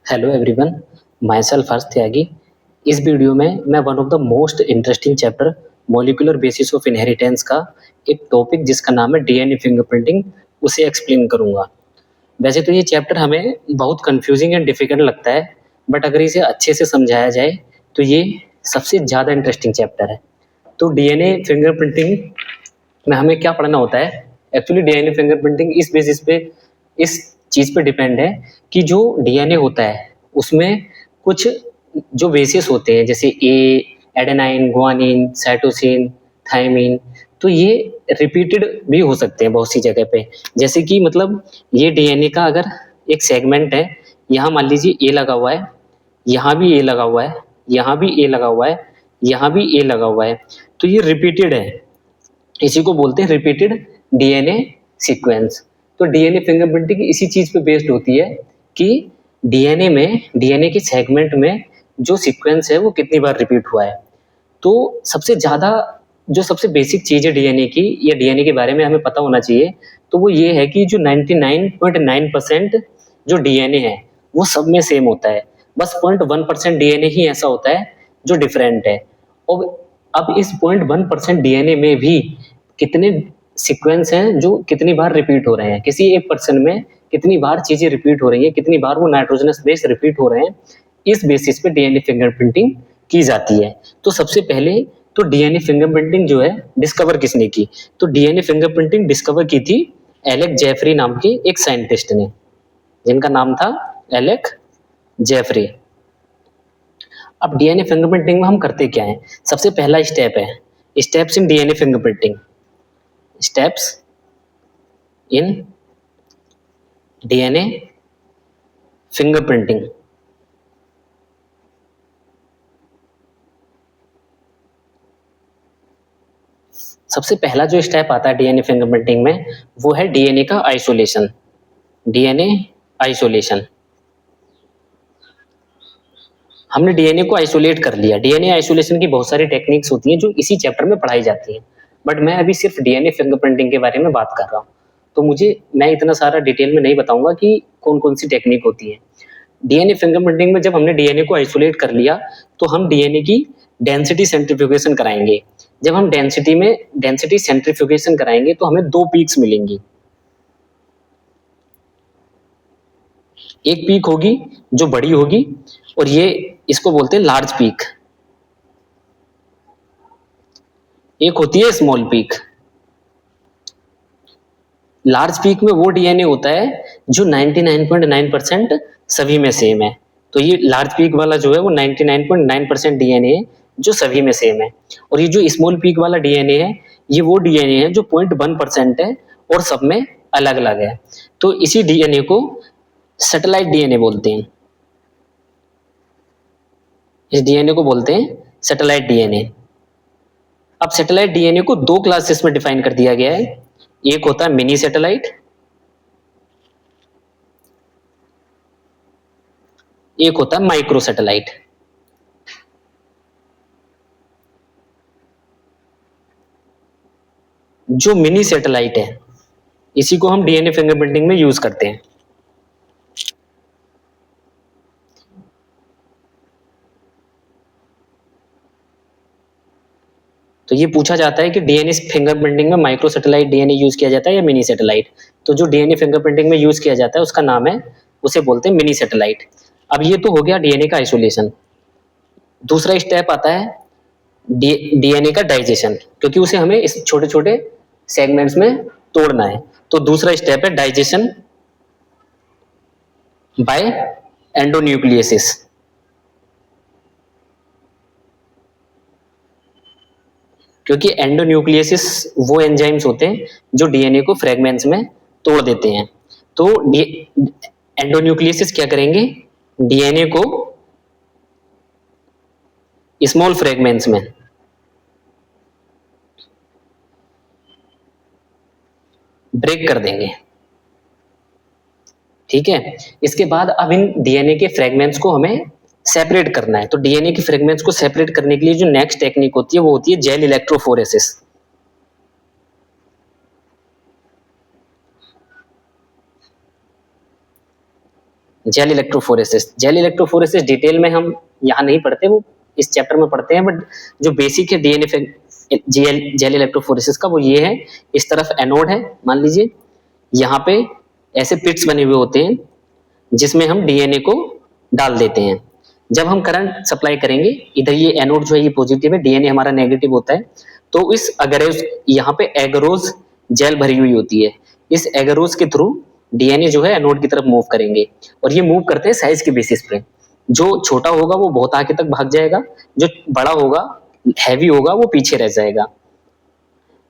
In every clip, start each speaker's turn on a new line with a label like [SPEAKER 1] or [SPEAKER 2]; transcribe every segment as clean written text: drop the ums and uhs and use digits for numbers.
[SPEAKER 1] Hello everyone, my self हर्ष त्यागी। इस video में मैं one of the most interesting chapter molecular basis of inheritance का एक टॉपिक जिसका नाम है डीएनए फिंगरप्रिंटिंग उसे एक्सप्लेन करूंगा। वैसे तो ये चैप्टर हमें बहुत कंफ्यूजिंग एंड डिफिकल्ट लगता है, बट अगर इसे अच्छे से समझाया जाए तो ये सबसे ज़्यादा इंटरेस्टिंग चैप्टर है। तो डीएनए फिंगरप्रिंटिंग में हमें क्या पढ़ना होता है? एक्चुअली डीएनए फिंगरप्रिंटिंग इस बेसिस पे, इस चीज़ पे डिपेंड है कि जो डीएनए होता है उसमें कुछ जो बेसिस होते हैं, जैसे एडेनाइन, गुआनिन, साइटोसिन, थायमिन, तो ये रिपीटेड भी हो सकते हैं बहुत सी जगह पे। जैसे कि मतलब ये डीएनए का अगर एक सेगमेंट है, यहाँ मान लीजिए ए लगा हुआ है, यहाँ भी ए लगा हुआ है, यहाँ भी ए लगा हुआ है, यहाँ भी ए लगा हुआ है, तो ये रिपीटेड है। इसी को बोलते हैं रिपीटेड डीएनए सीक्वेंस। तो डीएनए फिंगरप्रिंटिंग इसी चीज पे बेस्ड होती है कि डीएनए के सेगमेंट में जो सीक्वेंस है वो कितनी बार रिपीट हुआ है। तो सबसे ज्यादा जो सबसे बेसिक चीज है डीएनए की, या डीएनए के बारे में हमें पता होना चाहिए, तो वो ये है कि जो 99.9% जो डीएनए है वो सब में सेम होता है। बस 0.1% डीएनए ही ऐसा होता है जो डिफरेंट है। और अब इस 0.1% डीएनए में भी कितने सीक्वेंस हैं जो कितनी बार रिपीट हो रहे हैं, किसी एक पर्सन में कितनी बार चीजें रिपीट हो रही है, कितनी बार वो नाइट्रोजनस बेस रिपीट हो रहे हैं, इस बेसिस पे डीएनए फिंगरप्रिंटिंग की जाती है। तो सबसे पहले तो डीएनए फिंगरप्रिंटिंग जो है डिस्कवर किसने की? तो डीएनए फिंगरप्रिंटिंग डिस्कवर की थी एलेक जेफरी नाम के एक साइंटिस्ट ने, जिनका नाम था एलेक जेफरी। अब डीएनए फिंगरप्रिंटिंग में हम करते क्या है? सबसे पहला स्टेप है steps in DNA fingerprinting. Steps in DNA fingerprinting. सबसे पहला जो स्टेप आता है डीएनए फिंगरप्रिंटिंग में वो है डीएनए का आइसोलेशन। DNA isolation. हमने डीएनए को आइसोलेट कर लिया। डीएनए आइसोलेशन की बहुत सारी टेक्निक्स होती हैं जो इसी चैप्टर में पढ़ाई जाती हैं, बट मैं अभी सिर्फ डीएनए फिंगरप्रिंटिंग के बारे में बात कर रहा हूँ। तो मैं इतना सारा डिटेल में नहीं बताऊंगा कि कौन कौन सी टेक्निक होती है। डीएनए फिंगरप्रिंटिंग में जब हमने डीएनए को आइसोलेट कर लिया तो हम डीएनए की डेंसिटी सेंट्रीफ्यूगेशन कराएंगे। जब हम डेंसिटी सेंट्रीफ्यूगेशन कराएंगे तो हमें दो पीक्स मिलेंगी। एक पीक होगी जो बड़ी होगी, और ये इसको बोलते हैं लार्ज पीक। एक होती है स्मॉल पीक। लार्ज पीक में वो डीएनए होता है जो 99.9% सभी में सेम है। तो ये लार्ज पीक वाला जो है वो 99.9% डीएनए है जो सभी में सेम है। और ये जो स्मॉल पीक वाला डीएनए है, ये वो डीएनए है जो 0.1% है और सब में अलग अलग है। तो इसी डीएनए को सैटेलाइट डीएनए बोलते हैं। इस डीएनए को बोलते हैं सैटेलाइट डीएनए। अब सैटेलाइट डीएनए को दो क्लासेस में डिफाइन कर दिया गया है। एक होता है मिनी सैटेलाइट, एक होता है माइक्रो सैटेलाइट। जो मिनी सैटेलाइट है इसी को हम डीएनए फिंगरप्रिंटिंग में यूज करते हैं। तो ये पूछा जाता है कि डीएनए फिंगरप्रिंटिंग में माइक्रो सैटेलाइट डीएनए यूज किया जाता है या मिनी सैटेलाइट। तो जो डीएनए फिंगरप्रिंटिंग में यूज किया जाता है उसका नाम है, उसे बोलते हैं मिनी सैटेलाइट। अब ये तो हो गया डीएनए का आइसोलेशन। दूसरा स्टेप आता है डीएनए का डाइजेशन, क्योंकि उसे हमें इस छोटे छोटे सेगमेंट्स में तोड़ना है। तो दूसरा स्टेप है डाइजेशन बाय एंडोन्यूक्लियसिस। क्योंकि एंडोन्यूक्लियसिस वो एंजाइम्स होते हैं जो डीएनए को फ्रेगमेंट्स में तोड़ देते हैं। तो एंडोन्यूक्लियसिस क्या करेंगे? डीएनए को स्मॉल फ्रेगमेंट्स में ब्रेक कर देंगे। ठीक है। इसके बाद अब इन डीएनए के फ्रेगमेंट्स को हमें सेपरेट करना है। तो डीएनए के फ्रेगमेंट्स को सेपरेट करने के लिए जो नेक्स्ट टेक्निक होती है वो होती है gel electrophoresis. Gel electrophoresis. Gel electrophoresis detail में हम यहाँ नहीं पढ़ते, वो इस चैप्टर में पढ़ते हैं, बट जो बेसिक है डीएनए जेल इलेक्ट्रोफोरेसिस का वो ये है, इस तरफ एनोड है मान लीजिए, यहाँ पे ऐसे पिट्स बने हुए होते हैं जिसमें हम डीएनए को डाल देते हैं। जब हम करंट सप्लाई करेंगे, इधर ये एनोड जो है ये पॉजिटिव है, डीएनए हमारा नेगेटिव होता है, तो इस अगरोस यहाँ पे एगरोस जेल भरी हुई होती है, इस एगरोस के थ्रू डीएनए जो है एनोड की तरफ मूव करेंगे, और ये मूव करते हैं साइज के बेसिस पे। जो छोटा होगा वो बहुत आगे तक भाग जाएगा, जो बड़ा होगा हैवी होगा वो पीछे रह जाएगा।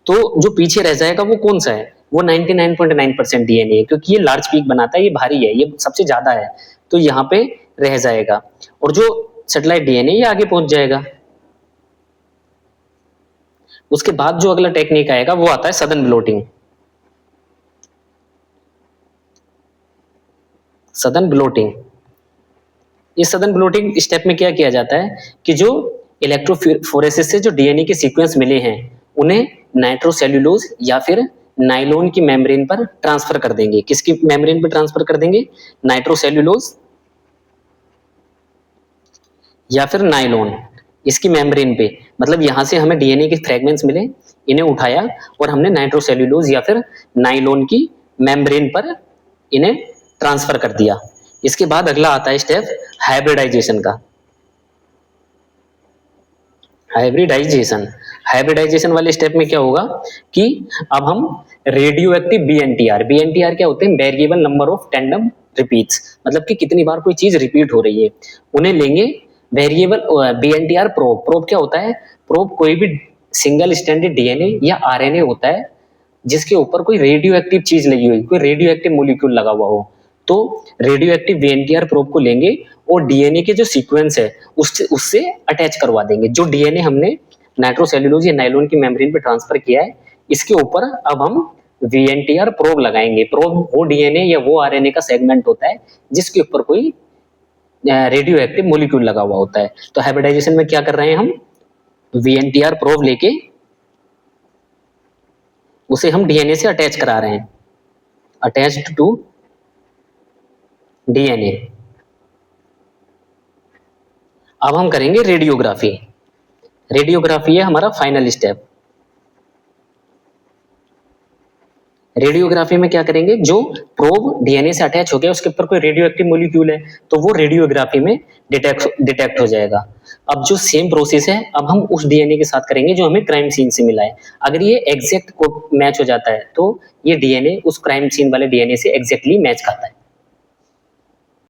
[SPEAKER 1] तो जो पीछे रह जाएगा वो कौन सा है, वो 99.9% डीएनए है, क्योंकि ये लार्ज पीक बनाता है, ये भारी है, ये सबसे ज्यादा है, तो यहाँ पे रह जाएगा, और जो सेटेलाइट डीएनए ये आगे पहुंच जाएगा। उसके बाद जो अगला टेक्निक आएगा वो आता है सडन ब्लोटिंग। सडन ब्लोटिंग, इस सडन ब्लोटिंग स्टेप में क्या किया जाता है कि जो इलेक्ट्रोफोरेसिस से जो डीएनए के सीक्वेंस मिले हैं उन्हें नाइट्रोसेल्यूलोज या फिर नाइलोन की मेम्ब्रेन पर ट्रांसफर कर देंगे। किसकी मेम्ब्रेन पर ट्रांसफर कर देंगे, नाइट्रोसेल्यूलोज या फिर नाइलोन, इसकी मेम्ब्रेन पे। मतलब यहां से हमें डीएनए के फ्रेगमेंट्स मिले, इन्हें उठाया और हमने नाइट्रोसेल्यूलोज या फिर नाइलोन की मेम्ब्रेन पर इन्हें ट्रांसफर कर दिया। इसके बाद अगला आता है स्टेप हाइब्रिडाइजेशन का। हाइब्रिडाइजेशन, हाइब्रिडाइजेशन वाले स्टेप में क्या होगा कि अब हम रेडियो एक्टिव बीएनटीआर, बीएनटीआर क्या होते हैं, variable number of tandem repeats, मतलब कि कितनी बार कोई चीज रिपीट हो रही है, उन्हें लेंगे। वेरिएबल बीएनटीआर प्रोब, प्रोब क्या होता है, प्रोब कोई भी सिंगल स्टैंडर्ड डीएनए या आरएनए होता है जिसके ऊपर कोई रेडियो एक्टिव चीज लगी हुई, कोई रेडियो एक्टिव मोलिक्यूल लगा हुआ हो, तो रेडियो एक्टिव वीएनटीआर प्रोब को लेंगे और डीएनए के जो सीक्वेंस है उससे अटैच करवा देंगे। जो डीएनए हमने नाइट्रोसेल्यूलोज या नाइलोन की मेम्ब्रेन पे ट्रांसफर किया है, इसके ऊपर अब हम वीएनटीआर प्रोब लगाएंगे। प्रोब वो डीएनए या वो आरएनए का सेगमेंट होता है जिसके ऊपर कोई रेडियो एक्टिव मोलिक्यूल लगा हुआ होता है। तो हाइब्रिडाइजेशन में क्या कर रहे हैं, हम वीएनटीआर प्रोब लेके उसे हम डीएनए से अटैच करा रहे हैं, अटैच्ड टू डीएनए। अब हम करेंगे रेडियोग्राफी। रेडियोग्राफी है हमारा फाइनल स्टेप। रेडियोग्राफी में क्या करेंगे, जो प्रोब डीएनए से अटैच हो गया उसके ऊपर कोई रेडियो एक्टिव मोलिक्यूल है तो वो रेडियोग्राफी में डिटेक्ट हो जाएगा। अब जो सेम प्रोसेस है अब हम उस डीएनए के साथ करेंगे जो हमें क्राइम सीन से मिला है। अगर ये एग्जैक्ट मैच हो जाता है तो ये डीएनए उस क्राइम सीन वाले डीएनए से एग्जैक्टली मैच खाता है।